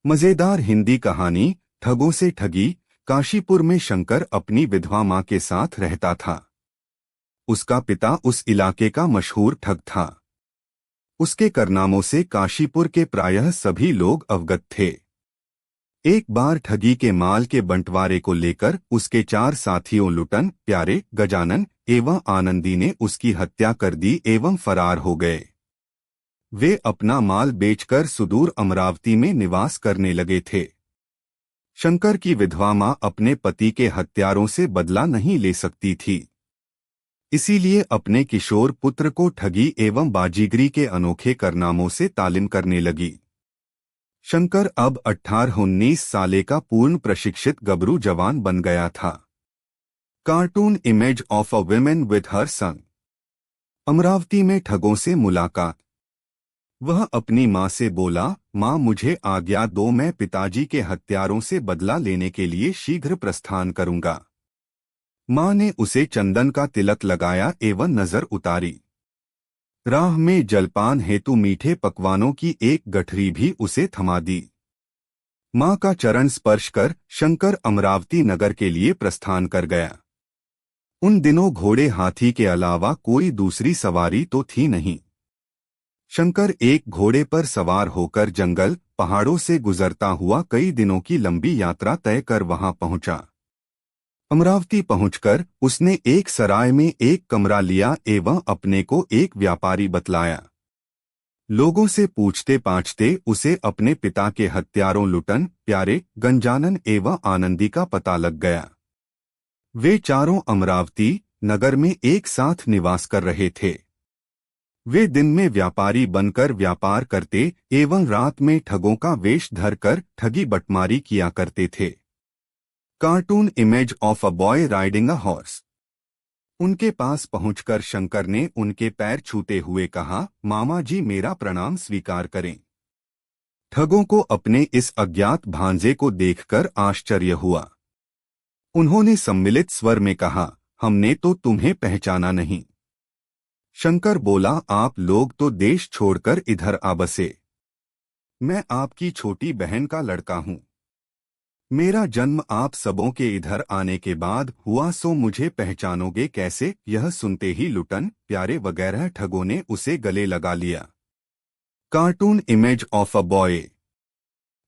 मजेदार हिंदी कहानी ठगों से ठगी। काशीपुर में शंकर अपनी विधवा मां के साथ रहता था। उसका पिता उस इलाके का मशहूर ठग था। उसके कारनामों से काशीपुर के प्रायः सभी लोग अवगत थे। एक बार ठगी के माल के बंटवारे को लेकर उसके 4 साथियों लुटन, प्यारे, गजानन एवं आनंदी ने उसकी हत्या कर दी एवं फरार हो गए। वे अपना माल बेचकर सुदूर अमरावती में निवास करने लगे थे। शंकर की विधवा मां अपने पति के हत्यारों से बदला नहीं ले सकती थी, इसीलिए अपने किशोर पुत्र को ठगी एवं बाजीगरी के अनोखे कारनामों से तालीम करने लगी। शंकर अब 18-19 साले का पूर्ण प्रशिक्षित गबरू जवान बन गया था। Cartoon image of a women with her son. Amravati में ठगों से मुलाकात। वह अपनी मां से बोला, मां मुझे आज्ञा दो, मैं पिताजी के हत्यारों से बदला लेने के लिए शीघ्र प्रस्थान करूंगा। मां ने उसे चंदन का तिलक लगाया एवं नजर उतारी। राह में जलपान हेतु मीठे पकवानों की एक गठरी भी उसे थमा दी। मां का चरण स्पर्श कर शंकर अमरावती नगर के लिए प्रस्थान कर गया। उन दिनों घोड़े हाथी के अलावा कोई दूसरी सवारी तो थी नहीं। शंकर एक घोड़े पर सवार होकर जंगल पहाड़ों से गुजरता हुआ कई दिनों की लंबी यात्रा तय कर वहां पहुंचा। अमरावती पहुंचकर उसने एक सराय में एक कमरा लिया एवं अपने को एक व्यापारी बतलाया। लोगों से पूछते पाछते उसे अपने पिता के हत्यारों लुटन, प्यारे, गंजानन एवं आनंदी का पता लग गया। वे चारों अमरावती नगर में एक साथ निवास कर रहे थे। वे दिन में व्यापारी बनकर व्यापार करते एवं रात में ठगों का वेश धरकर ठगी बटमारी किया करते थे। Cartoon image of a boy riding a horse. उनके पास पहुंचकर शंकर ने उनके पैर छूते हुए कहा, मामा जी मेरा प्रणाम स्वीकार करें। ठगों को अपने इस अज्ञात भांजे को देखकर आश्चर्य हुआ। उन्होंने सम्मिलित स्वर में कहा, हमने तो तुम्हें पहचाना नहीं। शंकर बोला, आप लोग तो देश छोड़कर इधर आ बसे। मैं आपकी छोटी बहन का लड़का हूं। मेरा जन्म आप सबों के इधर आने के बाद हुआ, सो मुझे पहचानोगे कैसे? यह सुनते ही लुटन, प्यारे वगैरह ठगों ने उसे गले लगा लिया। Cartoon image of a boy.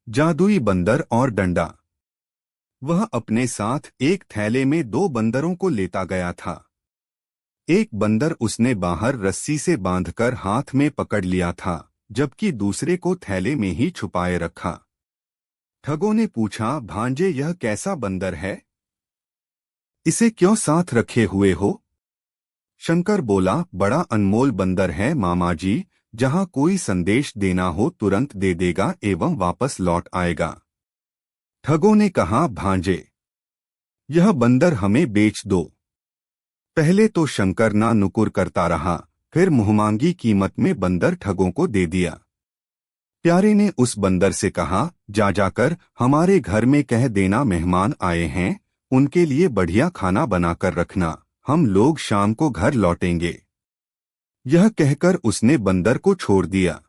जादुई बंदर और डंडा। वह अपने साथ एक थैले में 2 बंदरों को लेता गया था। एक बंदर उसने बाहर रस्सी से बांधकर हाथ में पकड़ लिया था, जबकि दूसरे को थैले में ही छुपाए रखा। ठगों ने पूछा, भांजे यह कैसा बंदर है? इसे क्यों साथ रखे हुए हो? शंकर बोला, बड़ा अनमोल बंदर है मामा जी, जहां कोई संदेश देना हो तुरंत दे देगा एवं वापस लौट आएगा। ठगों ने कहा, भांजे यह बंदर हमें बेच दो। पहले तो शंकर ना नुकुर करता रहा, फिर मुहमांगी कीमत में बंदर ठगों को दे दिया। प्यारे ने उस बंदर से कहा, जा जाकर हमारे घर में कह देना मेहमान आए हैं, उनके लिए बढ़िया खाना बनाकर रखना, हम लोग शाम को घर लौटेंगे। यह कहकर उसने बंदर को छोड़ दिया।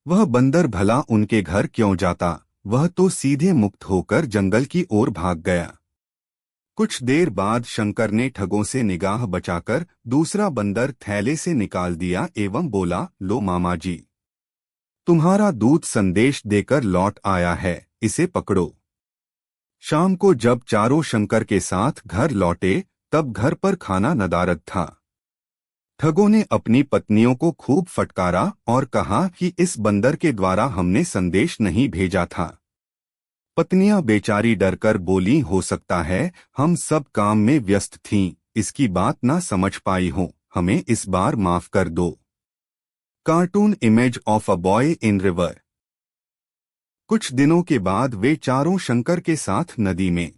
वह बंदर भला उनके घर क्यों जाता, वह तो सीधे मुक्त होकर जंगल की ओर भाग गया। कुछ देर बाद शंकर ने ठगों से निगाह बचाकर दूसरा बंदर थैले से निकाल दिया एवं बोला, लो मामा जी, तुम्हारा दूत संदेश देकर लौट आया है, इसे पकड़ो। शाम को जब चारों शंकर के साथ घर लौटे, तब घर पर खाना नदारद था। ठगों ने अपनी पत्नियों को खूब फटकारा और कहा कि इस बंदर के द्वारा हमने संदेश नहीं भेजा था। पत्नियां बेचारी डरकर बोली, हो सकता है हम सब काम में व्यस्त थीं, इसकी बात ना समझ पाई हो, हमें इस बार माफ कर दो। Cartoon image of a boy in river. कुछ दिनों के बाद वे चारों शंकर के साथ नदी में